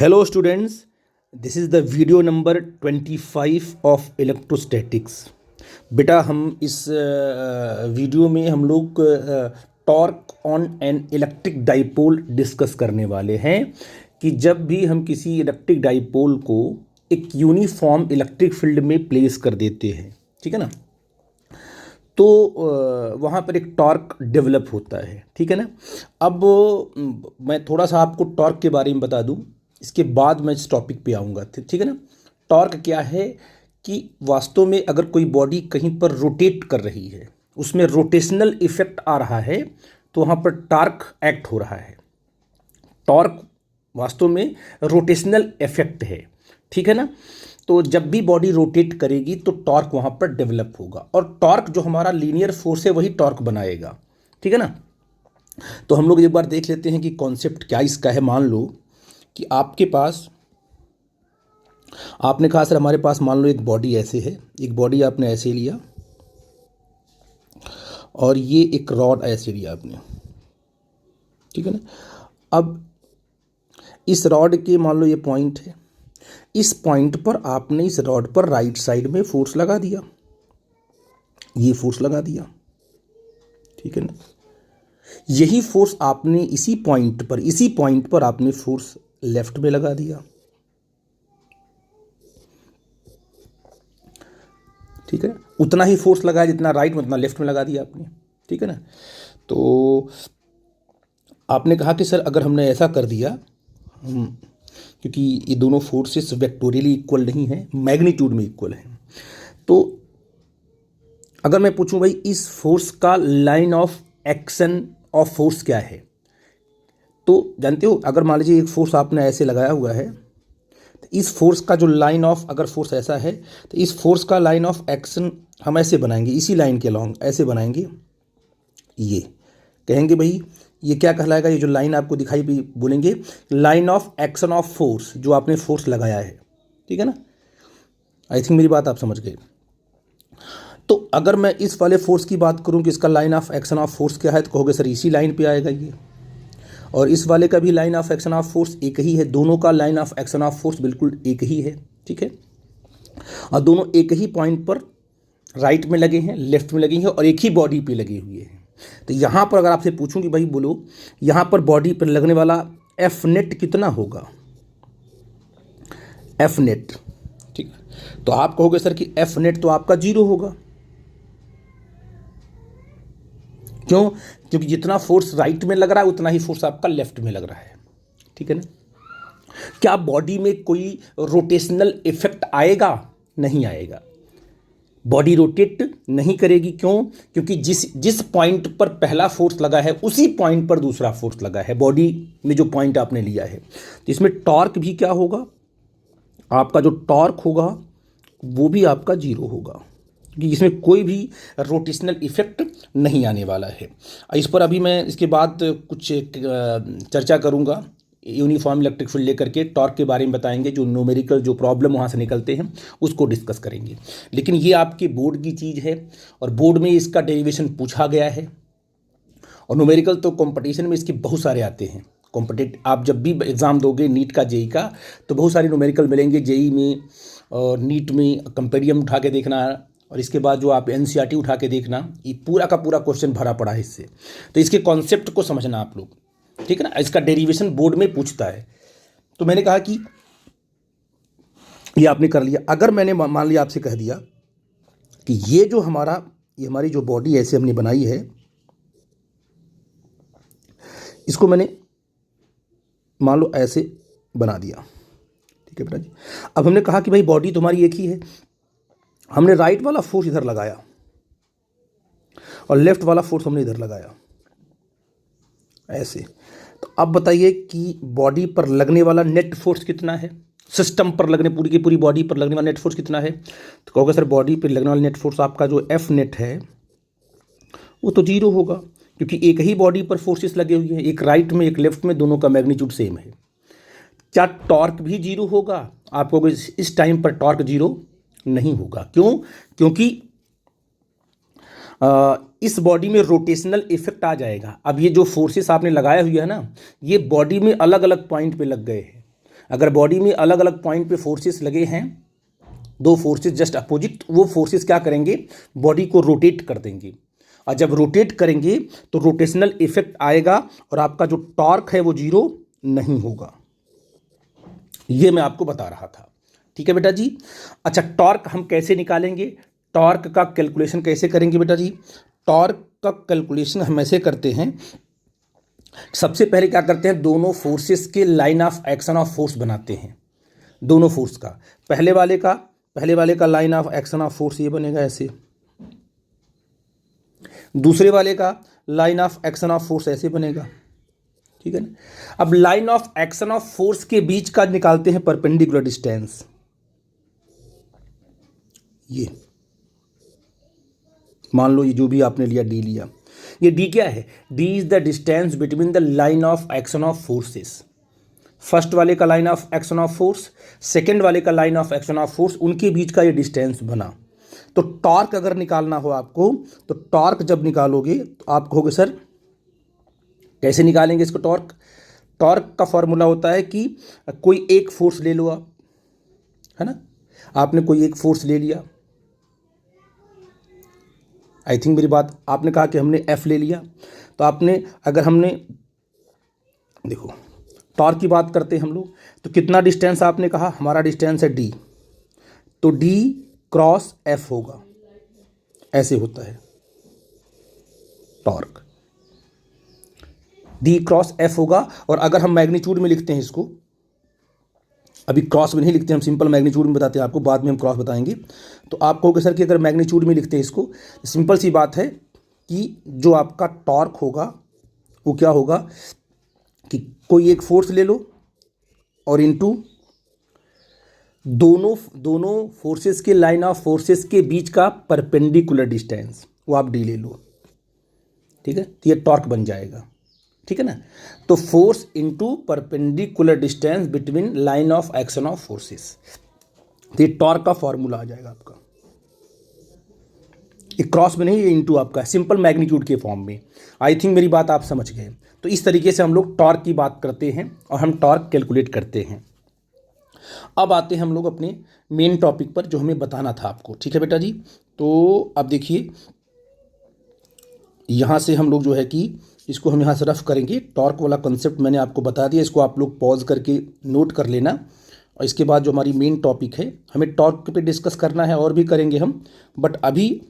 Hello students, this is the video number 25 of electrostatics. बेटा हम इस वीडियो में हम लोग torque on an electric dipole discuss करने वाले हैं कि जब भी हम किसी इलेक्ट्रिक डाइपोल को एक यूनिफॉर्म इलेक्ट्रिक फील्ड में प्लेस कर देते हैं, ठीक है ना, तो वहाँ पर एक टॉर्क डेवलप होता है, ठीक है ना। अब मैं थोड़ा सा आपको टॉर्क के बारे में बता दूँ, इसके बाद मैं इस टॉपिक पे आऊँगा, ठीक है ना। टॉर्क क्या है कि वास्तव में अगर कोई बॉडी कहीं पर रोटेट कर रही है, उसमें रोटेशनल इफेक्ट आ रहा है, तो वहाँ पर टॉर्क एक्ट हो रहा है। टॉर्क वास्तव में रोटेशनल इफेक्ट है, ठीक है ना। तो जब भी बॉडी रोटेट करेगी तो टॉर्क वहाँ पर डेवलप होगा, और टॉर्क जो हमारा लीनियर फोर्स है वही टॉर्क बनाएगा, ठीक है ना। तो हम लोग एक बार देख लेते हैं कि कॉन्सेप्ट क्या इसका है। मान लो कि आपके पास, आपने कहा सर हमारे पास मान लो एक बॉडी ऐसे है, एक बॉडी आपने ऐसे लिया और ये एक रॉड ऐसे लिया आपने, ठीक है ना। अब इस रॉड के मान लो ये पॉइंट है, इस पॉइंट पर आपने इस रॉड पर राइट साइड में फोर्स लगा दिया, ये फोर्स लगा दिया, ठीक है ना। यही फोर्स आपने इसी पॉइंट पर आपने फोर्स लेफ्ट में लगा दिया, ठीक है। उतना ही फोर्स लगाया जितना राइट में, उतना लेफ्ट में लगा दिया आपने, ठीक है ना। तो आपने कहा कि सर अगर हमने ऐसा कर दिया, क्योंकि ये दोनों फोर्सेस वेक्टोरियली इक्वल नहीं है, मैग्नीट्यूड में इक्वल है, तो अगर मैं पूछूं भाई इस फोर्स का line of action of force क्या है, तो जानते हो अगर मान लीजिए एक फोर्स आपने ऐसे लगाया हुआ है, तो इस फोर्स का जो लाइन ऑफ, अगर फोर्स ऐसा है तो इस फोर्स का लाइन ऑफ एक्शन हम ऐसे बनाएंगे, इसी लाइन के अलॉन्ग ऐसे बनाएंगे, ये कहेंगे भाई ये क्या कहलाएगा, ये जो लाइन आपको दिखाई भी बोलेंगे line of action of force, जो आपने फोर्स लगाया है, ठीक है ना। आई थिंक मेरी बात आप समझ गए। तो अगर मैं इस वाले फोर्स की बात करूं कि इसका line of action of force क्या है, तो कहोगे सर इसी लाइन पे आएगा ये, और इस वाले का भी line of action of force एक ही है, दोनों का line of action of force बिल्कुल एक ही है, ठीक है। और दोनों एक ही पॉइंट पर राइट में लगे हैं, लेफ्ट में लगे हैं, और एक ही बॉडी पे लगे हुए हैं। तो यहाँ पर अगर आपसे पूछूं कि भाई बोलो यहाँ पर बॉडी पर लगने वाला एफ नेट कितना होगा, एफ नेट, ठीक है। तो आप कहोगे सर कि एफ नेट तो आपका 0 होगा, क्यों? क्योंकि जितना फोर्स राइट में लग रहा है उतना ही फोर्स आपका लेफ्ट में लग रहा है, ठीक है ना। क्या बॉडी में कोई रोटेशनल इफेक्ट आएगा? नहीं आएगा, बॉडी रोटेट नहीं करेगी। क्यों? क्योंकि जिस पॉइंट पर पहला फोर्स लगा है उसी पॉइंट पर दूसरा फोर्स लगा है, बॉडी में जो पॉइंट आपने लिया है। तो इसमें टॉर्क भी क्या होगा, आपका जो टॉर्क होगा वो भी आपका 0 होगा, क्योंकि इसमें कोई भी रोटेशनल इफेक्ट नहीं आने वाला है। इस पर अभी मैं इसके बाद कुछ चर्चा करूंगा, यूनिफॉर्म इलेक्ट्रिक फील्ड लेकर के टॉर्क के बारे में बताएंगे, जो न्यूमेरिकल जो प्रॉब्लम वहाँ से निकलते हैं उसको डिस्कस करेंगे। लेकिन ये आपके बोर्ड की चीज़ है, और बोर्ड में इसका डेरिवेशन पूछा गया है, और न्यूमेरिकल तो कंपटीशन में इसके बहुत सारे आते हैं। आप जब भी एग्ज़ाम दोगे नीट का, जेई का, तो बहुत सारे न्यूमेरिकल मिलेंगे जेई में और नीट में। कंपेरियम उठा के देखना, और इसके बाद जो आप एनसीईआरटी उठा के देखना, ये पूरा का पूरा क्वेश्चन भरा पड़ा है इससे। तो इसके कॉन्सेप्ट को समझना आप लोग, ठीक है ना। इसका डेरिवेशन बोर्ड में पूछता है। तो मैंने कहा कि ये आपने कर लिया। अगर मैंने मान लिया आपसे कह दिया कि ये जो ये हमारी जो बॉडी ऐसे हमने बनाई है, इसको मैंने मान लो ऐसे बना दिया, ठीक है बेटा जी। अब हमने कहा कि भाई बॉडी तुम्हारी एक ही है, हमने राइट वाला फोर्स इधर लगाया और लेफ्ट वाला फोर्स हमने इधर लगाया ऐसे। तो अब बताइए कि बॉडी पर लगने वाला नेट फोर्स कितना है, सिस्टम पर लगने, पूरी की पूरी बॉडी पर लगने वाला नेट फोर्स कितना है। तो कहोगे सर बॉडी पर लगने वाला नेट फोर्स आपका जो एफ नेट है वो तो 0 होगा, क्योंकि एक ही बॉडी पर फोर्सेस लगे हुए हैं, एक राइट में एक लेफ्ट में, दोनों का मैग्नीट्यूड सेम है। क्या टॉर्क भी 0 होगा? आप कहोगे इस टाइम पर टॉर्क 0 नहीं होगा। क्यों? क्योंकि इस बॉडी में रोटेशनल इफेक्ट आ जाएगा। अब ये जो फोर्सेस आपने लगाए हुए है ना, ये बॉडी में अलग अलग पॉइंट पे लग गए हैं, अगर बॉडी में अलग अलग पॉइंट पे फोर्सेस लगे हैं, दो फोर्सेस जस्ट अपोजिट, वो फोर्सेस क्या करेंगे, बॉडी को रोटेट कर देंगे, और जब रोटेट करेंगे तो रोटेशनल इफेक्ट आएगा और आपका जो टॉर्क है वो जीरो नहीं होगा। ये मैं आपको बता रहा था, ठीक है बेटा जी। अच्छा, टॉर्क हम कैसे निकालेंगे, टॉर्क का कैलकुलेशन कैसे करेंगे बेटा जी? टॉर्क का कैलकुलेशन हम ऐसे करते हैं, सबसे पहले क्या करते हैं, दोनों फोर्सेस के line of action of force बनाते हैं। दोनों फोर्स का, पहले वाले का line of action of force ये बनेगा ऐसे, दूसरे वाले का line of action of force ऐसे बनेगा, ठीक है ना। अब line of action of force के बीच का निकालते हैं परपेंडिकुलर डिस्टेंस। ये मान लो ये जो भी आपने लिया डी लिया, ये डी क्या है, D is the distance between the line of action of forces. First वाले का line of action of force, second वाले का line of action of force, उनके बीच का ये डिस्टेंस बना। तो टॉर्क अगर निकालना हो आपको, तो टॉर्क जब निकालोगे तो आप कहोगे सर कैसे निकालेंगे इसको टॉर्क? टॉर्क का फॉर्मूला होता है कि कोई एक फोर्स ले लो आप, है ना, आपने कोई एक फोर्स ले लिया, आई थिंक मेरी बात, आपने कहा कि हमने एफ ले लिया, तो आपने अगर हमने देखो टॉर्क की बात करते हैं हम लोग, तो कितना डिस्टेंस आपने कहा, हमारा डिस्टेंस है डी, तो डी क्रॉस एफ होगा, ऐसे होता है टॉर्क, डी क्रॉस एफ होगा। और अगर हम मैग्नीट्यूड में लिखते हैं इसको, अभी क्रॉस में नहीं लिखते, हम सिंपल मैग्नीट्यूड में बताते हैं आपको, बाद में हम क्रॉस बताएंगे। तो आप कहोगे सर कि अगर मैग्नीट्यूड में लिखते हैं इसको, सिंपल सी बात है कि जो आपका टॉर्क होगा वो क्या होगा कि कोई एक फोर्स ले लो और इनटू दोनों फोर्सेस के लाइन ऑफ फोर्सेस के बीच का परपेंडिकुलर डिस्टेंस, वो आप डी ले लो, ठीक है, तो ये टॉर्क बन जाएगा, ठीक है ना। तो force into perpendicular distance between line of action of forces, तो ये टॉर्क का फॉर्मूला आ जाएगा आपका। ये क्रॉस में नहीं, ये इनटू आपका सिंपल मैग्नीट्यूड के फॉर्म में। आई थिंक मेरी बात आप समझ गए। तो इस तरीके से हम लोग टॉर्क की बात करते हैं और हम टॉर्क कैलकुलेट करते हैं। अब आते हैं हम लोग अपने मेन टॉपिक पर जो हमें बताना था आपको, ठीक है बेटा जी। तो अब देखिए यहाँ से हम लोग जो है कि इसको हम यहाँ से रफ करेंगे। टॉर्क वाला कंसेप्ट मैंने आपको बता दिया, इसको आप लोग पॉज करके नोट कर लेना। और इसके बाद जो हमारी मेन टॉपिक है, हमें टॉर्क पे डिस्कस करना है और भी करेंगे हम, बट अभी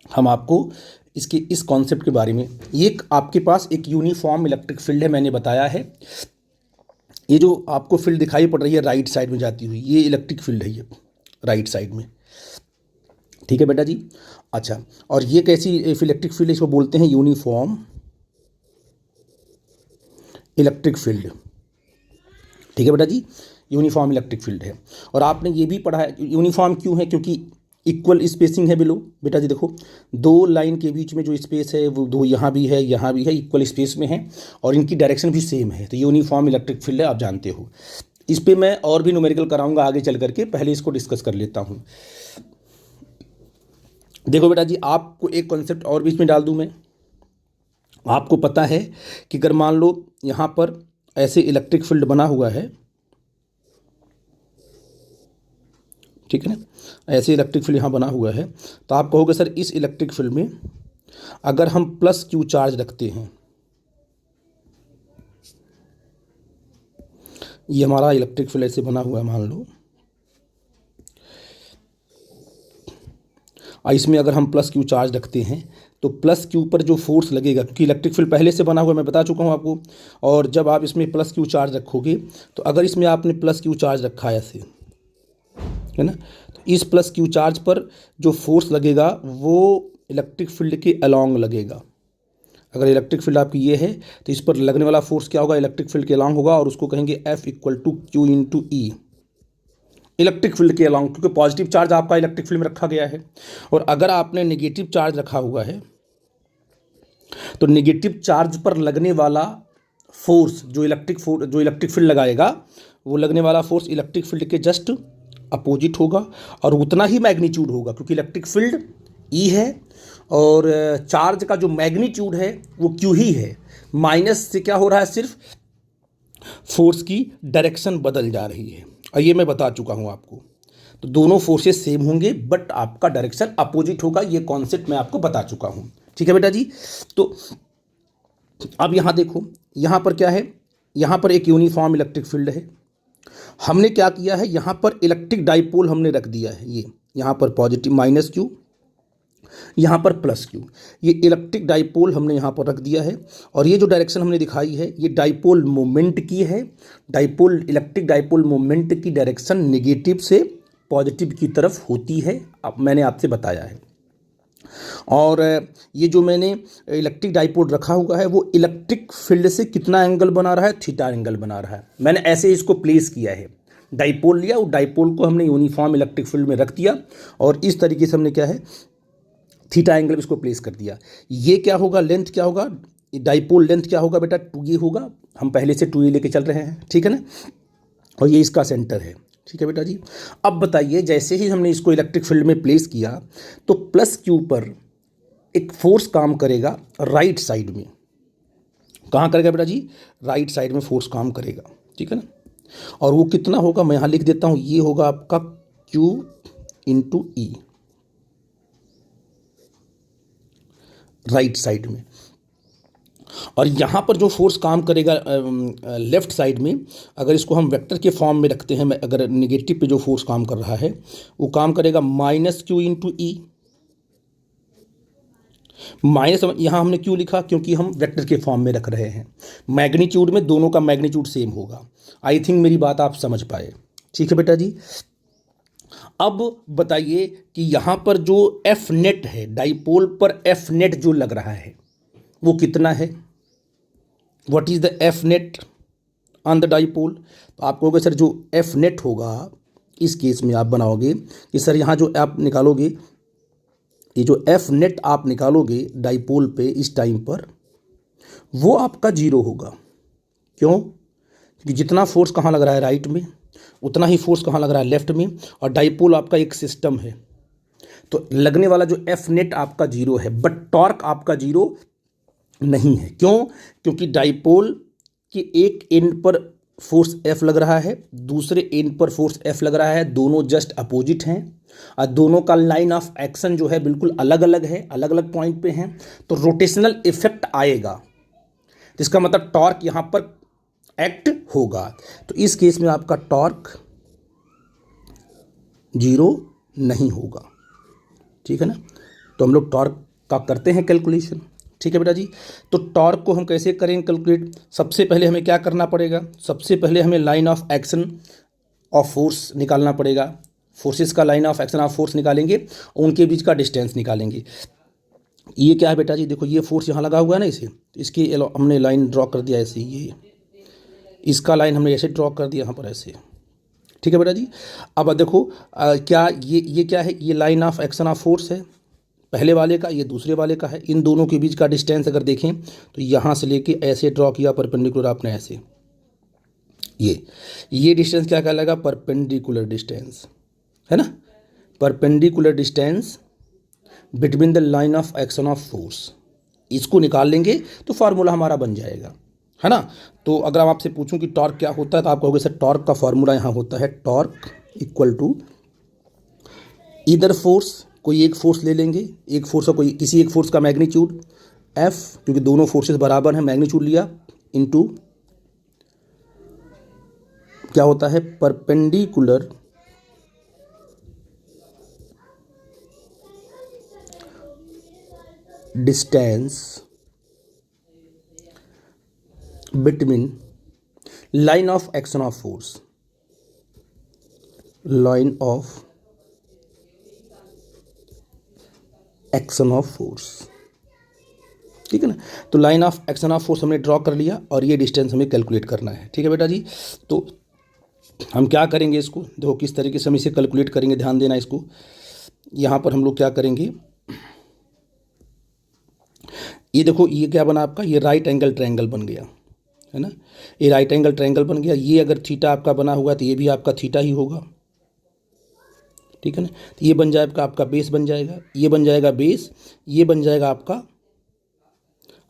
हम आपको इसके इस कॉन्सेप्ट के बारे में, ये आपके पास एक यूनिफॉर्म इलेक्ट्रिक फील्ड है, मैंने बताया है। ये जो आपको फील्ड दिखाई पड़ रही है राइट साइड में जाती हुई, ये इलेक्ट्रिक फील्ड है, ये राइट साइड में, ठीक है बेटा जी। अच्छा, और ये कैसी इलेक्ट्रिक फील्ड, इसको बोलते हैं यूनिफॉर्म इलेक्ट्रिक फील्ड, ठीक है बेटा जी, यूनिफॉर्म इलेक्ट्रिक फील्ड है। और आपने ये भी पढ़ा है यूनिफॉर्म क्यों है, क्योंकि इक्वल स्पेसिंग है बिलो। बेटा जी देखो, दो लाइन के बीच में जो स्पेस है वो दो यहाँ भी है, इक्वल स्पेस में है और इनकी डायरेक्शन भी सेम है, तो यूनिफॉर्म इलेक्ट्रिक फील्ड है, आप जानते हो। इस पे मैं और भी न्यूमेरिकल कराऊंगा आगे चल करके, पहले इसको डिस्कस कर लेता हूँ। देखो बेटा जी, आपको एक कॉन्सेप्ट और बीच में डाल दूँ मैं। आपको पता है कि अगर मान लो यहाँ पर ऐसे इलेक्ट्रिक फील्ड बना हुआ है, ठीक है ना, ऐसे इलेक्ट्रिक फील्ड यहाँ बना हुआ है, तो आप कहोगे सर इस इलेक्ट्रिक फील्ड में अगर हम प्लस क्यू चार्ज रखते हैं, ये हमारा इलेक्ट्रिक फील्ड ऐसे बना हुआ है मान लो, इसमें अगर हम प्लस क्यू चार्ज रखते हैं तो प्लस क्यू पर जो फोर्स लगेगा, क्योंकि इलेक्ट्रिक फील्ड पहले से बना हुआ मैं बता चुका हूँ आपको, और जब आप इसमें प्लस क्यू चार्ज रखोगे, तो अगर इसमें आपने प्लस क्यू चार्ज रखा है ऐसे, है ना, तो इस प्लस क्यू चार्ज पर जो फोर्स लगेगा वो इलेक्ट्रिक फील्ड के अलॉन्ग लगेगा। अगर इलेक्ट्रिक फील्ड आपकी ये है तो इस पर लगने वाला फोर्स क्या होगा, इलेक्ट्रिक फील्ड के अलॉन्ग होगा, और उसको कहेंगे F equal to Q into E, electric field के अलॉन्ग, क्योंकि पॉजिटिव चार्ज आपका इलेक्ट्रिक फील्ड में रखा गया है। और अगर आपने नेगेटिव चार्ज रखा हुआ है तो नेगेटिव चार्ज पर लगने वाला फोर्स जो इलेक्ट्रिक फील्ड लगाएगा, वो लगने वाला फोर्स इलेक्ट्रिक फील्ड के जस्ट अपोजिट होगा और उतना ही मैग्नीट्यूड होगा, क्योंकि इलेक्ट्रिक फील्ड ई है और चार्ज का जो मैग्नीट्यूड है वो क्यू ही है। माइनस से क्या हो रहा है, सिर्फ फोर्स की डायरेक्शन बदल जा रही है, और ये मैं बता चुका हूँ आपको। तो दोनों फोर्सेस सेम होंगे बट आपका डायरेक्शन अपोजिट होगा, ये कॉन्सेप्ट मैं आपको बता चुका हूँ। ठीक है बेटा जी। तो अब यहाँ देखो, यहाँ पर क्या है, यहाँ पर एक यूनिफॉर्म इलेक्ट्रिक फील्ड है। हमने क्या किया है, यहाँ पर इलेक्ट्रिक डाइपोल हमने रख दिया है, ये यहाँ पर पॉजिटिव माइनस क्यू, यहाँ पर प्लस क्यू, ये इलेक्ट्रिक डाइपोल हमने यहाँ पर रख दिया है। और ये जो डायरेक्शन हमने दिखाई है ये डाइपोल मोमेंट की है। डाइपोल इलेक्ट्रिक डाइपोल मोमेंट की डायरेक्शन नेगेटिव से पॉजिटिव की तरफ होती है, अब मैंने आपसे बताया है। और ये जो मैंने इलेक्ट्रिक डाइपोल रखा हुआ है वो इलेक्ट्रिक फील्ड से कितना एंगल बना रहा है, थीटा एंगल बना रहा है। मैंने ऐसे इसको प्लेस किया है, डाइपोल लिया, और डाइपोल को हमने यूनिफॉर्म इलेक्ट्रिक फील्ड में रख दिया, और इस तरीके से हमने क्या है, थीटा एंगल इसको प्लेस कर दिया। ये क्या होगा, लेंथ क्या होगा, डाइपोल लेंथ क्या होगा बेटा, 2a होगा। हम पहले से 2a लेके चल रहे हैं, ठीक है ना। और ये इसका सेंटर है, ठीक है बेटा जी। अब बताइए, जैसे ही हमने इसको इलेक्ट्रिक फील्ड में प्लेस किया तो प्लस क्यू पर एक फोर्स काम करेगा राइट साइड में। कहाँ करेगा बेटा जी, राइट साइड में फोर्स काम करेगा, ठीक है ना। और वो कितना होगा, मैं यहाँ लिख देता हूँ, ये होगा आपका Q into E, right side में। और यहाँ पर जो फोर्स काम करेगा लेफ्ट साइड में, अगर इसको हम वेक्टर के फॉर्म में रखते हैं, अगर नेगेटिव पे जो फोर्स काम कर रहा है वो काम करेगा माइनस क्यू इंटू ई। माइनस यहाँ हमने क्यों लिखा, क्योंकि हम वेक्टर के फॉर्म में रख रहे हैं। मैग्नीट्यूड में दोनों का मैग्नीट्यूड सेम होगा। आई थिंक मेरी बात आप समझ पाए, ठीक है बेटा जी। अब बताइए कि यहाँ पर जो एफ नेट है, डाइपोल पर एफ नेट जो लग रहा है वो कितना है, what is the F net on the dipole. तो आप कहोगे सर जो एफ नेट होगा, इस केस में आप बनाओगे कि सर यहाँ जो आप निकालोगे, ये जो एफ नेट आप निकालोगे डाइपोल पे इस टाइम पर, वो आपका जीरो होगा। क्यों, क्योंकि जितना फोर्स कहाँ लग रहा है राइट में, उतना ही फोर्स कहाँ लग रहा है लेफ्ट में, और डाइपोल आपका एक सिस्टम है, तो लगने वाला जो एफ नेट आपका जीरो है, बट टॉर्क आपका जीरो नहीं है। क्यों, क्योंकि डाइपोल के एक एंड पर फोर्स एफ लग रहा है, दूसरे एंड पर फोर्स एफ लग रहा है, दोनों जस्ट अपोजिट हैं, और दोनों का लाइन ऑफ एक्शन जो है बिल्कुल अलग अलग है, अलग अलग पॉइंट पे हैं। तो रोटेशनल इफेक्ट आएगा, जिसका मतलब टॉर्क यहाँ पर एक्ट होगा। तो इस केस में आपका टॉर्क जीरो नहीं होगा, ठीक है ना। तो हम लोग टॉर्क का करते हैं कैलकुलेशन, ठीक है बेटा जी। तो टॉर्क को हम कैसे करेंगे कैलकुलेट, सबसे पहले हमें क्या करना पड़ेगा, सबसे पहले हमें line of action of force निकालना पड़ेगा। फोर्सेस का line of action of force निकालेंगे, उनके बीच का डिस्टेंस निकालेंगे। ये क्या है बेटा जी, देखो ये फोर्स यहाँ लगा हुआ है ना, इसे इसकी हमने लाइन ड्रॉ कर दिया ऐसे, ये इसका लाइन हमने ऐसे ड्रॉ कर दिया यहाँ पर ऐसे, ठीक है बेटा जी। अब देखो क्या ये क्या है, ये line of action of force है पहले वाले का, ये दूसरे वाले का है। इन दोनों के बीच का डिस्टेंस अगर देखें तो यहाँ से लेके ऐसे ड्रॉ किया परपेंडिकुलर आपने ऐसे, ये डिस्टेंस क्या कहलाएगा, परपेंडिकुलर डिस्टेंस, है ना। Perpendicular distance between the line of action of force, इसको निकाल लेंगे तो फार्मूला हमारा बन जाएगा, है ना। तो अगर हम आपसे पूछूं कि टॉर्क क्या होता है, तो आप कहोगे सर टॉर्क का फार्मूला यहाँ होता है, torque equal to either force, कोई एक फोर्स ले लेंगे, एक फोर्स का कोई किसी एक फोर्स का मैग्नीट्यूड एफ, क्योंकि दोनों फोर्सेस बराबर हैं, मैग्नीट्यूड लिया, इनटू क्या होता है, perpendicular distance between line of action of force, line of action of force, ठीक है ना। तो line of action of force हमने ड्रॉ कर लिया, और ये डिस्टेंस हमें कैलकुलेट करना है, ठीक है बेटा जी। तो हम क्या करेंगे, इसको देखो किस तरीके से हम इसे कैलकुलेट करेंगे, ध्यान देना इसको। यहाँ पर हम लोग क्या करेंगे, ये देखो ये क्या बना आपका, ये राइट एंगल ट्रायंगल बन गया, है ना। ये राइट एंगल ट्रायंगल बन गया। ये अगर थीटा आपका बना हुआ तो ये भी आपका थीटा ही होगा, ठीक है ना। तो ये बन जाएगा आपका बेस बन जाएगा, ये बन जाएगा बेस, ये बन जाएगा आपका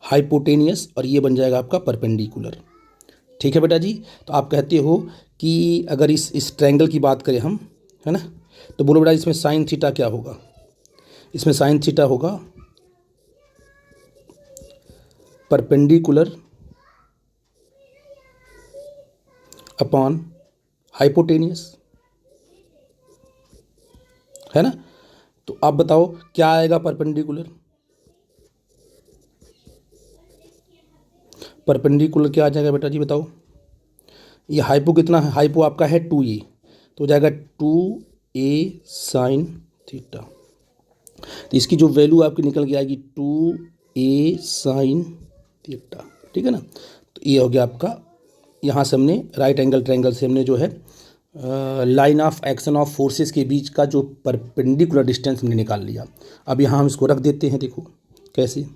हाइपोटेनियस, और ये बन जाएगा आपका परपेंडिकुलर, ठीक है बेटा जी। तो आप कहते हो कि अगर इस ट्रायंगल की बात करें हम, है ना, तो बोलो बेटा इसमें साइन थीटा क्या होगा? इसमें साइन थीटा होगा परपेंडिकुलर अपॉन हाइपोटेनियस, है ना। तो आप बताओ क्या आएगा परपेंडिकुलर? परपेंडिकुलर क्या आ जाएगा बेटा जी बताओ? ये हाइपो कितना है? हाइपो आपका है 2a, तो हो जाएगा 2a साइन थीटा। तो इसकी जो वैल्यू आपकी निकल के आएगी 2a साइन थीटा, ठीक है ना। तो ये हो गया आपका, यहाँ से हमने राइट एंगल ट्रायंगल से हमने जो है line of action of forces के बीच का जो परपेंडिकुलर डिस्टेंस हमने निकाल लिया। अब यहाँ हम इसको रख देते हैं, देखो कैसे।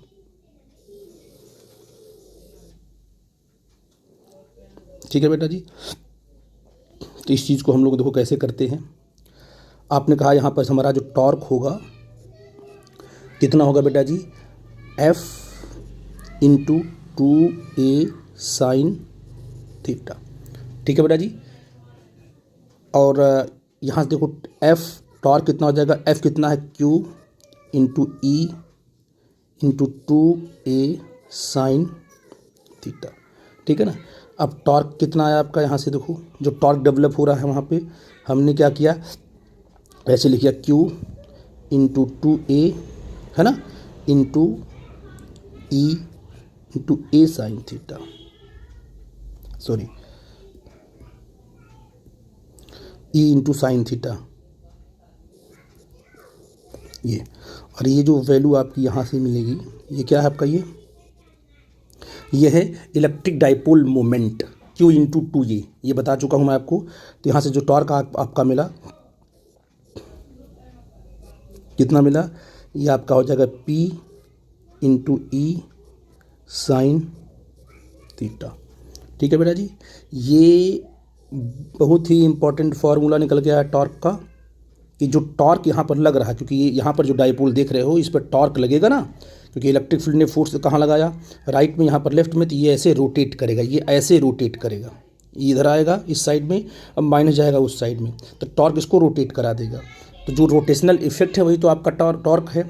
ठीक है बेटा जी। तो इस चीज़ को हम लोग देखो कैसे करते हैं। आपने कहा यहाँ पर हमारा जो टॉर्क होगा कितना होगा बेटा जी? F into 2a sine theta, ठीक है बेटा जी। और यहाँ से देखो F टॉर्क कितना हो जाएगा? F कितना है? Q into E into 2a sine theta, ठीक है ना। अब टॉर्क कितना आया आपका? यहाँ से देखो जो टॉर्क डेवलप हो रहा है वहाँ पे हमने क्या किया, ऐसे लिख किया Q इंटू 2a, है ना, into E into a sine theta, sorry E into sine theta, ये। और ये जो वैल्यू आपकी यहाँ से मिलेगी ये क्या है आपका? ये है electric dipole moment Q into 2a, ये बता चुका हूँ मैं आपको। तो यहाँ से जो टॉर्क आपका मिला कितना मिला? ये आपका हो जाएगा P into E sine theta, ठीक है बेटा जी। ये बहुत ही इंपॉर्टेंट फार्मूला निकल गया है टॉर्क का, कि जो टॉर्क यहाँ पर लग रहा है, क्योंकि ये यहाँ पर जो डाइपोल देख रहे हो इस पर टॉर्क लगेगा ना, क्योंकि इलेक्ट्रिक फील्ड ने फोर्स कहाँ लगाया? राइट में, यहाँ पर लेफ्ट में। तो ये ऐसे रोटेट करेगा, ये ऐसे रोटेट करेगा, ये इधर आएगा इस साइड में, अब माइनस जाएगा उस साइड में, तो टॉर्क इसको रोटेट करा देगा। तो जो रोटेशनल इफेक्ट है वही तो आपका टॉर्क है।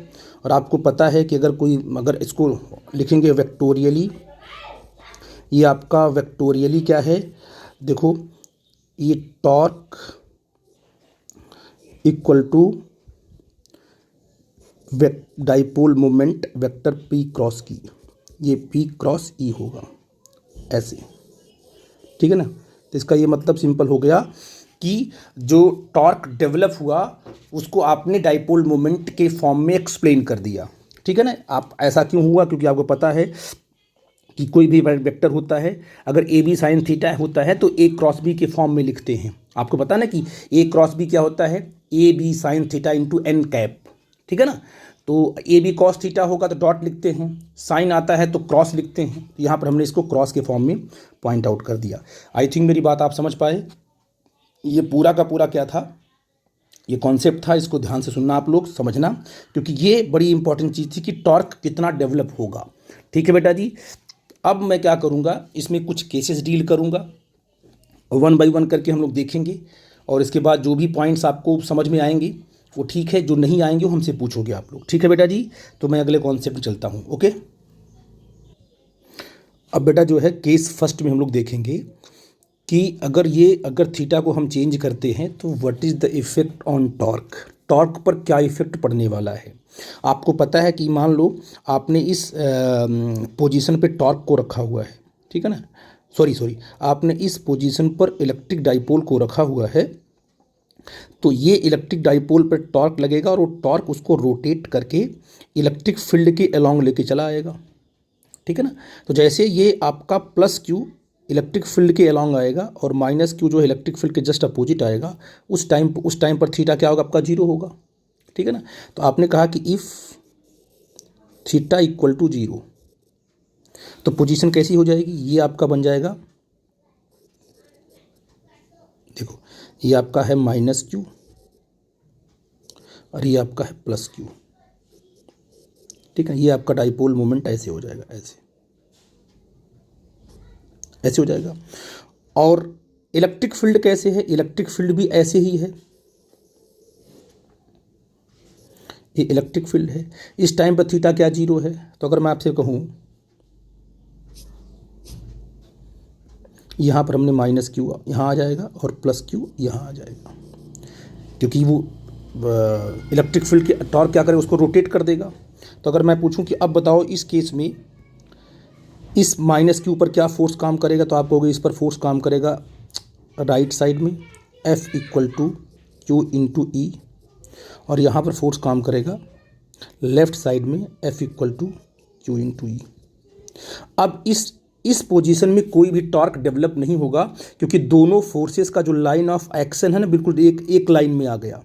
और आपको पता है कि अगर इसको लिखेंगे वेक्टोरियली, ये आपका वेक्टोरियली क्या है? देखो ये torque equal to dipole moment vector P cross की, ये P क्रॉस E होगा ऐसे, ठीक है ना। तो इसका ये मतलब सिंपल हो गया कि जो टॉर्क डेवलप हुआ उसको आपने डाइपोल मोमेंट के फॉर्म में एक्सप्लेन कर दिया, ठीक है ना। आप ऐसा क्यों हुआ? क्योंकि आपको पता है कि कोई भी वेक्टर होता है, अगर ए बी साइन थीटा होता है तो ए क्रॉस बी के फॉर्म में लिखते हैं। आपको पता ना कि ए क्रॉस बी क्या होता है? A B sine theta into N cap, ठीक है ना। तो ए बी कॉस थीटा होगा तो डॉट लिखते हैं, साइन आता है तो क्रॉस लिखते हैं। तो यहाँ पर हमने इसको क्रॉस के फॉर्म में पॉइंट आउट कर दिया। आई थिंक मेरी बात आप समझ पाए। ये पूरा का पूरा क्या था? ये कॉन्सेप्ट था, इसको ध्यान से सुनना आप लोग, समझना, क्योंकि ये बड़ी इंपॉर्टेंट चीज़ थी कि टॉर्क कितना डेवलप होगा। ठीक है बेटा जी। अब मैं क्या करूँगा, इसमें कुछ केसेस डील करूँगा, 1 बाई 1 करके हम लोग देखेंगे, और इसके बाद जो भी पॉइंट्स आपको समझ में आएंगे वो ठीक है, जो नहीं आएंगे वो हमसे पूछोगे आप लोग। ठीक है बेटा जी। तो मैं अगले कॉन्सेप्ट में चलता हूँ। ओके। अब बेटा जो है केस फर्स्ट में हम लोग देखेंगे कि अगर थीटा को हम चेंज करते हैं तो what is the effect on torque, torque पर क्या इफ़ेक्ट पड़ने वाला है। आपको पता है कि मान लो आपने इस पोजीशन पे टॉर्क को रखा हुआ है, ठीक है ना, सॉरी आपने इस पोजीशन पर इलेक्ट्रिक डाइपोल को रखा हुआ है, तो ये इलेक्ट्रिक डाइपोल पर टॉर्क लगेगा और वो टॉर्क उसको रोटेट करके इलेक्ट्रिक फील्ड के अलोंग लेके चला आएगा। ठीक है ना। तो जैसे ये आपका प्लस क्यू इलेक्ट्रिक फील्ड के अलोंग आएगा और माइनस क्यू जो इलेक्ट्रिक फील्ड के जस्ट अपोजिट आएगा, उस टाइम पर थीटा क्या होगा आपका? जीरो होगा। ठीक है ना। तो आपने कहा कि if theta equal to zero, तो पोजीशन कैसी हो जाएगी? ये आपका बन जाएगा, देखो ये आपका है माइनस क्यू और ये आपका है प्लस क्यू। ठीक है। ये आपका डाइपोल मोमेंट ऐसे हो जाएगा, ऐसे। ऐसे हो जाएगा। और इलेक्ट्रिक फील्ड कैसे है, इलेक्ट्रिक फील्ड भी ऐसे ही है, ये इलेक्ट्रिक फील्ड है। इस टाइम पर थीटा क्या 0 है, तो अगर मैं आपसे कहूँ यहाँ पर हमने माइनस क्यू यहाँ आ जाएगा और प्लस क्यू यहाँ आ जाएगा, क्योंकि वो इलेक्ट्रिक फील्ड के टॉर्क क्या करेगा, उसको रोटेट कर देगा। तो अगर मैं पूछूं कि अब बताओ इस केस में इस माइनस क्यू पर क्या फोर्स काम करेगा, तो आप कहोगे इस पर फोर्स काम करेगा राइट साइड में F equal to Q into e, और यहाँ पर फोर्स काम करेगा लेफ्ट साइड में F equal to Q into e. अब इस पोजीशन में कोई भी टॉर्क डेवलप नहीं होगा, क्योंकि दोनों फोर्सेस का जो लाइन ऑफ एक्शन है ना, बिल्कुल एक लाइन में आ गया।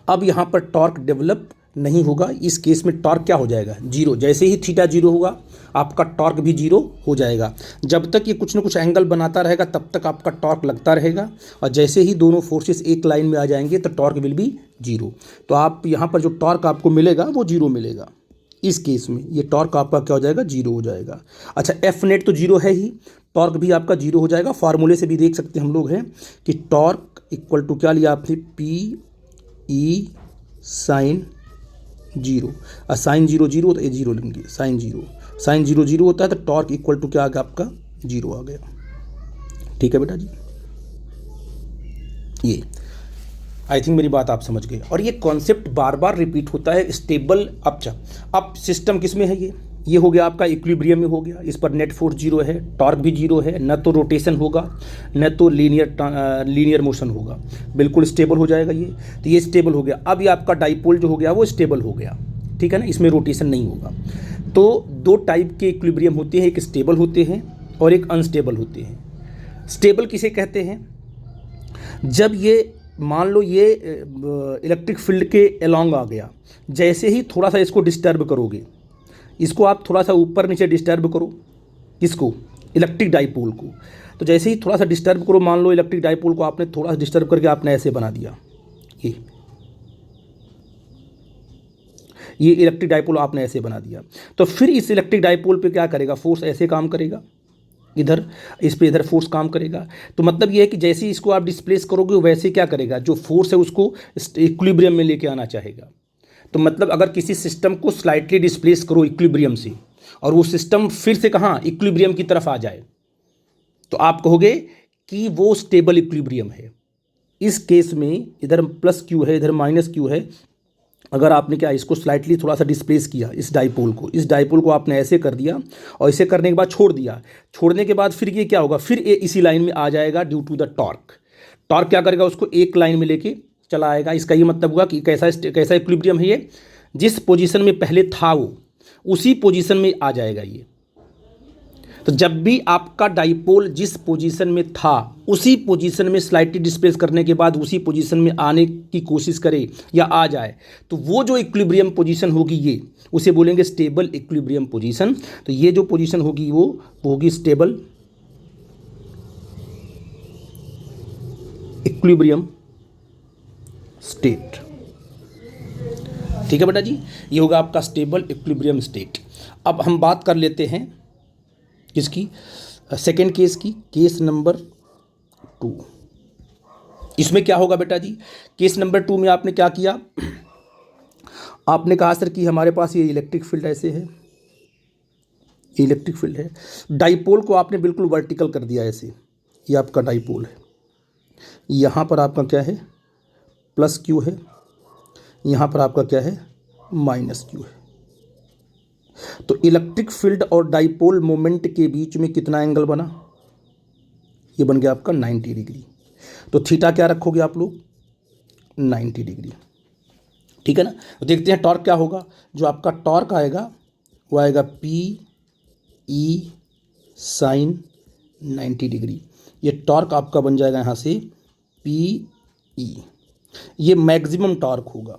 अब यहाँ पर टॉर्क डेवलप नहीं होगा। इस केस में टॉर्क क्या हो जाएगा, 0। जैसे ही थीटा 0 होगा आपका टॉर्क भी 0 हो जाएगा। जब तक ये कुछ ना कुछ एंगल बनाता रहेगा तब तक आपका टॉर्क लगता रहेगा, और जैसे ही दोनों फोर्सेस एक लाइन में आ जाएंगे तो टॉर्क विल बी 0। तो आप यहाँ पर जो टॉर्क आपको मिलेगा वो 0 मिलेगा। इस केस में ये टॉर्क आपका क्या हो जाएगा, 0 हो जाएगा। अच्छा, एफ नेट तो 0 है ही, टॉर्क भी आपका 0 हो जाएगा। फार्मूले से भी देख सकते हैं हम लोग हैं कि टॉर्क इक्वल टू क्या लिया आपने, पी ई साइन 0। साइन 0 0 तो ये 0 लेंगे, साइन 0 0 होता है, तो टॉर्क इक्वल टू क्या आ गया आपका, 0 आ गया। ठीक है बेटा जी, ये आई थिंक मेरी बात आप समझ गए। और ये कॉन्सेप्ट बार बार रिपीट होता है, स्टेबल। अब सिस्टम किस में है, ये हो गया आपका इक्विलिब्रियम में हो गया। इस पर नेट फोर्स 0 है, टॉर्क भी 0 है, न तो रोटेशन होगा न तो लीनियर मोशन होगा, बिल्कुल स्टेबल हो जाएगा ये। तो ये स्टेबल हो गया। अब ये आपका डाइपोल जो हो गया वो स्टेबल हो गया, ठीक है ना, इसमें रोटेशन नहीं होगा। तो दो टाइप के इक्विलिब्रियम होते हैं, एक स्टेबल होते हैं और एक अनस्टेबल होते हैं। स्टेबल किसे कहते हैं, जब ये मान लो ये इलेक्ट्रिक फील्ड के अलोंग आ गया, जैसे ही थोड़ा सा इसको डिस्टर्ब करोगे, इसको आप थोड़ा सा ऊपर नीचे डिस्टर्ब करो, किसको, इलेक्ट्रिक डाइपोल को, तो जैसे ही थोड़ा सा डिस्टर्ब करो, मान लो इलेक्ट्रिक डाइपोल को आपने थोड़ा सा डिस्टर्ब करके आपने ऐसे बना दिया, ये इलेक्ट्रिक डाइपोल आपने ऐसे बना दिया, तो फिर इस इलेक्ट्रिक डाइपोल पे क्या करेगा, फोर्स ऐसे काम करेगा, इधर इस पे इधर फोर्स काम करेगा। तो मतलब ये है कि जैसे ही इसको आप डिस्प्लेस करोगे वैसे क्या करेगा, जो फोर्स है उसको इक्विलिब्रियम में लेके आना चाहेगा। तो मतलब अगर किसी सिस्टम को स्लाइटली डिस्प्लेस करो इक्विलिब्रियम से, और वो सिस्टम फिर से कहाँ, इक्विलिब्रियम की तरफ आ जाए, तो आप कहोगे कि वो स्टेबल इक्विलिब्रियम है। इस केस में इधर प्लस क्यू है, इधर माइनस क्यू है। अगर आपने क्या इसको स्लाइटली थोड़ा सा डिस्प्लेस किया, इस डाइपोल को आपने ऐसे कर दिया, और ऐसे करने के बाद छोड़ दिया, छोड़ने के बाद फिर ये क्या होगा, फिर ये इसी लाइन में आ जाएगा due to the torque. Torque क्या करेगा, उसको एक लाइन में लेके चला आएगा। इसका ये मतलब हुआ कि कैसा इक्विलिब्रियम है ये, जिस पोजीशन में पहले था वो उसी पोजीशन में आ जाएगा ये। तो जब भी आपका डाइपोल जिस पोजीशन में था उसी पोजीशन में स्लाइटली डिस्प्लेस करने के बाद उसी पोजीशन में आने की कोशिश करे या आ जाए, तो वो जो इक्विलिब्रियम पोजीशन होगी ये, उसे बोलेंगे स्टेबल इक्विलिब्रियम पोजीशन। तो ये जो पोजीशन होगी वो होगी स्टेबल इक्विलिब्रियम स्टेट। ठीक है बेटा जी, ये होगा आपका स्टेबल इक्विलिब्रियम स्टेट। अब हम बात कर लेते हैं किसकी, सेकेंड केस की, केस नंबर 2। इसमें क्या होगा बेटा जी, केस नंबर 2 में आपने क्या किया, आपने कहा सर कि हमारे पास ये इलेक्ट्रिक फील्ड ऐसे है, ये इलेक्ट्रिक फील्ड है, डाइपोल को आपने बिल्कुल वर्टिकल कर दिया ऐसे, ये आपका डाइपोल है, यहाँ पर आपका क्या है, प्लस क्यू है, यहाँ पर आपका क्या है, माइनस क्यू है। तो इलेक्ट्रिक फील्ड और डाइपोल मोमेंट के बीच में कितना एंगल बना, ये बन गया आपका 90 डिग्री। तो थीटा क्या रखोगे आप लोग, 90 डिग्री। ठीक है ना। तो देखते हैं टॉर्क क्या होगा, जो आपका टॉर्क आएगा वो आएगा पी ई साइन 90 डिग्री। ये टॉर्क आपका बन जाएगा यहाँ से पी ई, ये मैक्सिमम टॉर्क होगा,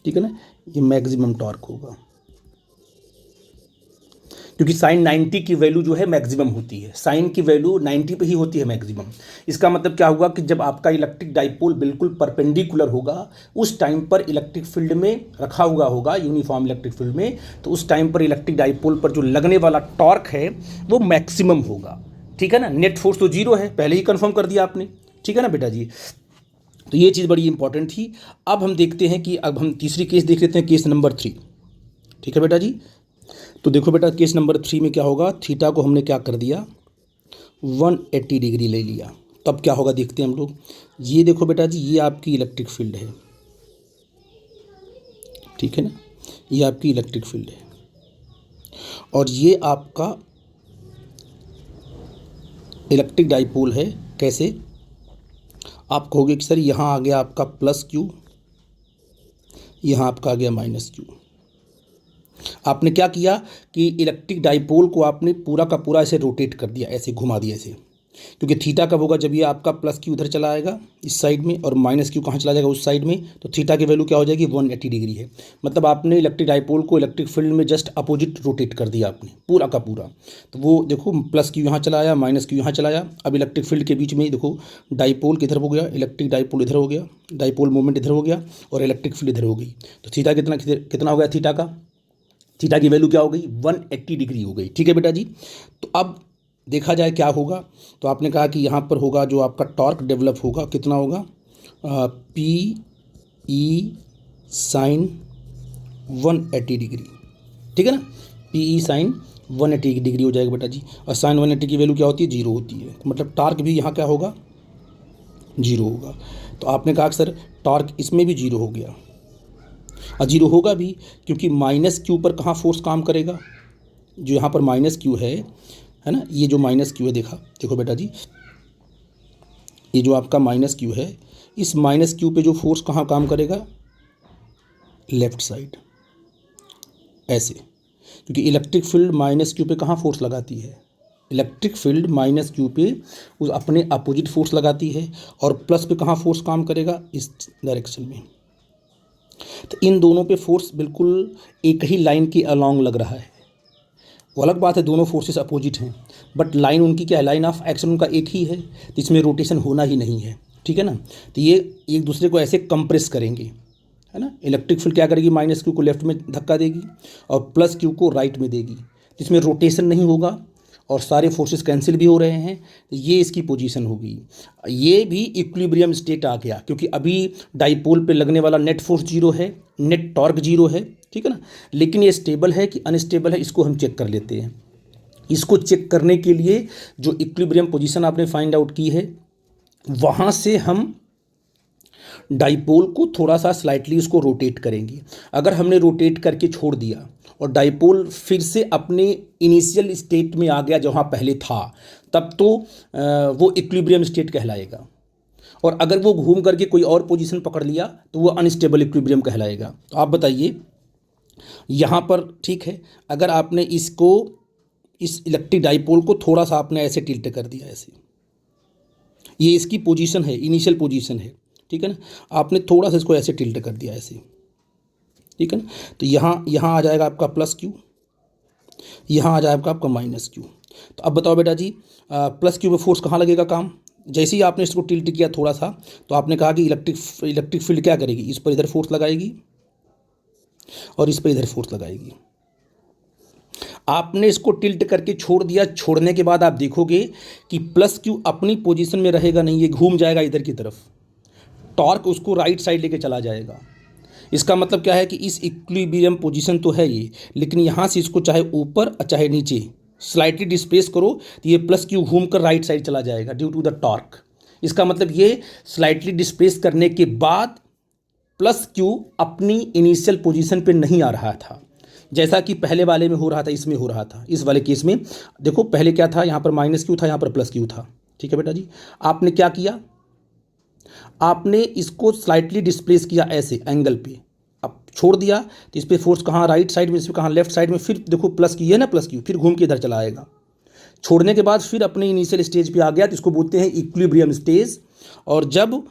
ठीक है ना, ये मैक्सिमम टॉर्क होगा, क्योंकि साइन 90 की वैल्यू जो है मैक्सिमम होती है, साइन की वैल्यू 90 पे ही होती है मैक्सिमम। इसका मतलब क्या हुआ कि जब आपका इलेक्ट्रिक डाइपोल बिल्कुल परपेंडिकुलर होगा, उस टाइम पर इलेक्ट्रिक फील्ड में रखा हुआ होगा, यूनिफॉर्म इलेक्ट्रिक फील्ड में, तो उस टाइम पर इलेक्ट्रिक डाइपोल पर जो लगने वाला टॉर्क है वो मैक्सिमम होगा। ठीक है ना, नेट फोर्स तो जीरो है, पहले ही कंफर्म कर दिया आपने। ठीक है ना बेटा जी, तो ये चीज़ बड़ी इंपॉर्टेंट थी। अब हम देखते हैं कि अब हम तीसरी केस देख लेते हैं, केस नंबर 3। ठीक है बेटा जी, तो देखो बेटा केस नंबर 3 में क्या होगा, थीटा को हमने क्या कर दिया 180 डिग्री ले लिया, तब क्या होगा देखते हैं हम लोग। ये देखो बेटा जी, ये आपकी इलेक्ट्रिक फील्ड है, ठीक है ना, ये आपकी इलेक्ट्रिक फील्ड है, और ये आपका इलेक्ट्रिक डाइपोल है। कैसे, आप कहोगे कि सर यहाँ आ गया आपका प्लस क्यू, यहाँ आपका आ गया माइनस क्यू। आपने क्या किया कि इलेक्ट्रिक डाइपोल को आपने पूरा का पूरा ऐसे रोटेट कर दिया, ऐसे घुमा दिया ऐसे, क्योंकि थीटा कब होगा, जब ये आपका प्लस क्यू उधर चला आएगा इस साइड में, और माइनस क्यू कहाँ चला जाएगा उस साइड में, तो थीटा की वैल्यू क्या हो जाएगी 180 डिग्री है। मतलब आपने इलेक्ट्रिक डाइपोल को इलेक्ट्रिक फील्ड में जस्ट अपोजिट रोटेट कर दिया आपने पूरा का पूरा। तो वो देखो प्लस क्यू यहाँ चला आया, माइनस क्यू यहाँ चला आया। अब इलेक्ट्रिक फील्ड के बीच में देखो डाइपोल किधर हो गया, इलेक्ट्रिक डाइपोल इधर हो गया, डाइपोल मूवमेंट इधर हो गया, और इलेक्ट्रिक फील्ड इधर हो गई। तो थीटा कितना कितना हो गया, थीटा का, थीटा की वैल्यू क्या हो गई 180 डिग्री हो गई। ठीक है बेटा जी, तो अब देखा जाए क्या होगा। तो आपने कहा कि यहाँ पर होगा जो आपका टॉर्क डेवलप होगा, कितना होगा पी ई साइन 180 डिग्री। ठीक है ना, पी ई साइन 180 डिग्री हो जाएगा बेटा जी। और साइन 180 की वैल्यू क्या होती है, जीरो होती है, मतलब टॉर्क भी यहाँ क्या होगा, जीरो होगा। तो आपने कहा कि सर टॉर्क इसमें भी जीरो हो गया, और जीरो होगा भी क्योंकि माइनस क्यू पर कहाँ फोर्स काम करेगा, जो यहाँ पर माइनस क्यू है ना, ये जो माइनस क्यू है, देखो बेटा जी, ये जो आपका माइनस क्यू है, इस माइनस क्यू पे जो फोर्स कहाँ काम करेगा, लेफ्ट साइड, ऐसे, क्योंकि इलेक्ट्रिक फील्ड माइनस क्यू पे कहाँ फोर्स लगाती है, इलेक्ट्रिक फील्ड माइनस क्यू पे उस अपने अपोजिट फोर्स लगाती है, और प्लस पे कहाँ फोर्स काम करेगा, इस डायरेक्शन में। तो इन दोनों पे फोर्स बिल्कुल एक ही लाइन के अलॉन्ग लग रहा है। वो अलग बात है दोनों फोर्सेस अपोजिट हैं, बट लाइन उनकी क्या है, लाइन ऑफ एक्शन उनका एक ही है, तो इसमें रोटेशन होना ही नहीं है। ठीक है ना, तो ये एक दूसरे को ऐसे कंप्रेस करेंगे, है ना। इलेक्ट्रिक फील्ड क्या करेगी, माइनस क्यू को लेफ्ट में धक्का देगी और प्लस क्यू को राइट में देगी, तो इसमें रोटेशन नहीं होगा और सारे फोर्सेस कैंसिल भी हो रहे हैं। तो ये इसकी पोजीशन होगी। ये भी इक्विलिब्रियम स्टेट आ गया, क्योंकि अभी डाइपोल पे लगने वाला नेट फोर्स जीरो है, नेट टॉर्क जीरो है। ठीक है ना, लेकिन ये स्टेबल है कि अनस्टेबल है, इसको हम चेक कर लेते हैं। इसको चेक करने के लिए जो इक्विलिब्रियम पोजीशन आपने फाइंड आउट की है, वहाँ से हम डाइपोल को थोड़ा सा स्लाइटली उसको रोटेट करेंगे। अगर हमने रोटेट करके छोड़ दिया और डाइपोल फिर से अपने इनिशियल स्टेट में आ गया जहाँ पहले था, तब तो वो इक्विलिब्रियम स्टेट कहलाएगा। और अगर वो घूम करके कोई और पोजीशन पकड़ लिया तो वो अनस्टेबल इक्विलिब्रियम कहलाएगा। तो आप बताइए यहाँ पर, ठीक है, अगर आपने इसको, इस इलेक्ट्रिक डाइपोल को थोड़ा सा आपने ऐसे टिल्ट कर दिया, ऐसे, ये इसकी पोजीशन है, इनिशियल पोजीशन है। ठीक है ना, आपने थोड़ा सा इसको ऐसे टिल्ट कर दिया ऐसे, ठीक है ना, तो यहाँ आ जाएगा आपका प्लस क्यू, यहाँ आ जाएगा आपका माइनस क्यू। तो अब बताओ बेटा जी, प्लस क्यू में फोर्स कहाँ लगेगा काम, जैसे ही आपने इसको टिल्ट किया थोड़ा सा, तो आपने कहा कि इलेक्ट्रिक फील्ड क्या करेगी, इस पर इधर फोर्स लगाएगी और इस पर इधर फोर्स लगाएगी। आपने इसको टिल्ट करके छोड़ दिया, छोड़ने के बाद आप देखोगे कि प्लस क्यू अपनी पोजीशन में रहेगा नहीं, ये घूम जाएगा इधर की तरफ, टॉर्क उसको राइट साइड लेके चला जाएगा। इसका मतलब क्या है कि इस इक्विलिब्रियम पोजीशन तो है ये, लेकिन यहाँ से इसको चाहे ऊपर चाहे नीचे स्लाइटली डिस्प्लेस करो तो ये प्लस क्यू घूम कर राइट साइड चला जाएगा ड्यू टू द टॉर्क। इसका मतलब ये स्लाइटली डिस्प्लेस करने के बाद प्लस क्यू अपनी इनिशियल पोजीशन पे नहीं आ रहा था, जैसा कि पहले वाले में हो रहा था, इसमें हो रहा था। इस वाले केस में देखो पहले क्या था, यहाँ पर माइनस क्यू था, यहाँ पर प्लस क्यू था। ठीक है बेटा जी, आपने क्या किया, आपने इसको स्लाइटली डिस्प्लेस किया ऐसे एंगल पे, अब छोड़ दिया तो इस पर फोर्स कहाँ राइट साइड में, इस पर कहाँ लेफ्ट साइड में, फिर देखो प्लस क्यू है ना, प्लस क्यू फिर घूम के इधर चला आएगा। छोड़ने के बाद फिर अपने इनिशियल स्टेज पे आ गया, तो इसको बोलते हैं इक्विलिब्रियम स्टेज। और जब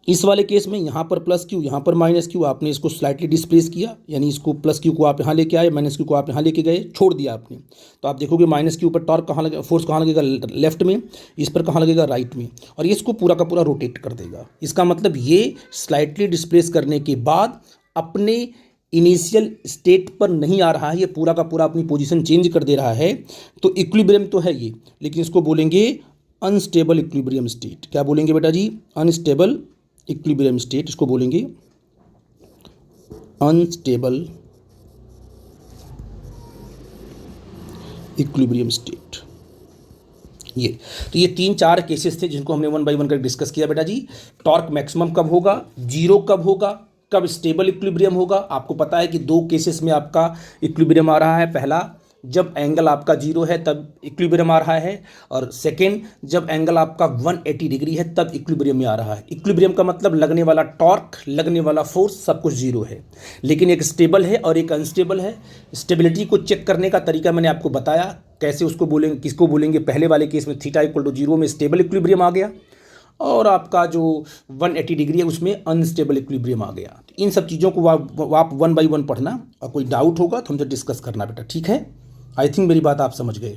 इस वाले केस में यहाँ पर प्लस क्यू, यहाँ पर माइनस क्यू, आपने इसको स्लाइटली डिस्प्लेस किया, यानी इसको प्लस क्यू को आप यहाँ लेके आए, माइनस क्यू को आप यहाँ लेके गए, छोड़ दिया आपने। तो आप देखोगे माइनस क्यू पर टॉर्क कहाँ लगेगा, फोर्स कहाँ लगेगा, लेफ्ट में, इस पर कहाँ लगेगा, राइट में, और ये इसको पूरा का पूरा रोटेट कर देगा। इसका मतलब ये स्लाइटली डिस्प्लेस करने के बाद अपने इनिशियल स्टेट पर नहीं आ रहा है, ये पूरा का पूरा अपनी पोजीशन चेंज कर दे रहा है। तो इक्विलिब्रियम तो है ये, लेकिन इसको बोलेंगे अनस्टेबल इक्विलिब्रियम स्टेट। क्या बोलेंगे बेटा जी, अनस्टेबल इक्विलिब्रियम स्टेट, इसको बोलेंगे अनस्टेबल इक्विलिब्रियम स्टेट। ये तो ये 3-4 केसेस थे जिनको हमने 1 बाय 1 कर डिस्कस किया बेटा जी। टॉर्क मैक्सिमम कब होगा, जीरो कब होगा, कब स्टेबल इक्विलिब्रियम होगा। आपको पता है कि 2 केसेस में आपका इक्विलिब्रियम आ रहा है। पहला, जब एंगल आपका जीरो है तब इक्विलिब्रियम आ रहा है, और सेकेंड, जब एंगल आपका 180 डिग्री है तब इक्विलिब्रियम में आ रहा है। इक्विलिब्रियम का मतलब लगने वाला टॉर्क, लगने वाला फोर्स सब कुछ जीरो है, लेकिन एक स्टेबल है और एक अनस्टेबल है। स्टेबिलिटी को चेक करने का तरीका मैंने आपको बताया, कैसे उसको बोलेंगे, किसको बोलेंगे। पहले वाले केस में थीटा इक्वल टू 0 में स्टेबल इक्विलिब्रियम आ गया, और आपका जो 180 डिग्री है उसमें अनस्टेबल इक्विलिब्रियम आ गया। इन सब चीज़ों को आप 1 बाय 1 पढ़ना, और कोई डाउट होगा तो हमसे डिस्कस करना बेटा, ठीक है। आई थिंक मेरी बात आप समझ गए।